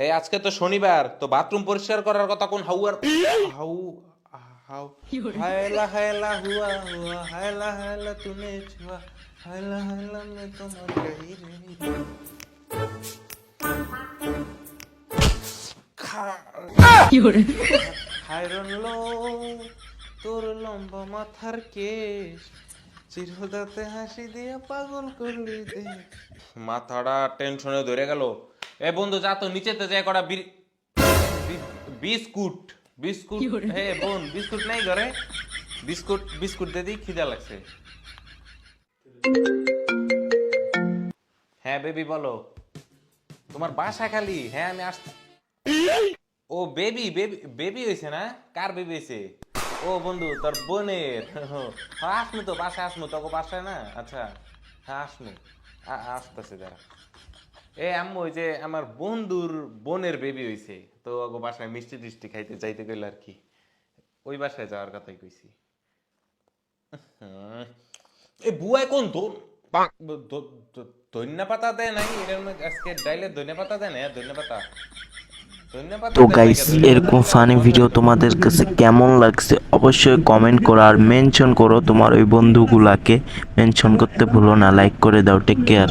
এই আজকে তো শনিবার, তো বাথরুম পরিষ্কার করার কথা কোন হাউ আর হাউ হাউ হায়লা হায়লা হুয়া হুয়া হায়লা হায়লা তুনে ছুয়া হায়লা হায়লা মে তোমার গহি রহি হায়রন লো তোর লম্বা মাথার কেশ চিরদাতে হাসি দিয়ে পাগল করলি দে। মাথাটা টেনশনে ধরে গেল। এ বন্ধু যা তো নিচেতে যায় কটা বিস্কুট বিস্কুট। হে বোন বিস্কুট নাই ঘরে? বিস্কুট বিস্কুট দে দিই, খিদা লাগছে। হ্যাঁ বেবি বলো, তোমার বাসা খালি? হ্যাঁ আমি আসছি। ও বেবি বেবি বেবি হয়েছে না? কার বেবি হয়েছে? ও বন্ধু তোর বোনের। হ্যাঁ আসমু তো, বাসায় আসমু, তোকে বাসায় না? আচ্ছা হ্যাঁ আসমু, আসতেছে যারা। এ আম্মু ওই যে আমার বন্ধুর বোনের বেবি হইছে, তো ওগো বাসায় মিষ্টি টিষ্টি খাইতে যাইতে গেল আর কি, ওই বাসায় যাওয়ার কথাই কইছি। এ বুয়াই কোন ধন্যা পাতা দেয় নাই এর মধ্যে? আজকে ডাইলে ধন্যা পাতা দেয় না? ধন্যা পাতা ধন্যা পাতা তো দেয় নাই গাইস, ধন্যা পাতা। এরকম ফানি ভিডিও তোমাদের কাছে কেমন লাগছে অবশ্যই কমেন্ট করো, আর মেনশন করো তোমার ওই বন্ধুগুলাকে, মেনশন করতে ভুলো না। লাইক করে দাও। Take care.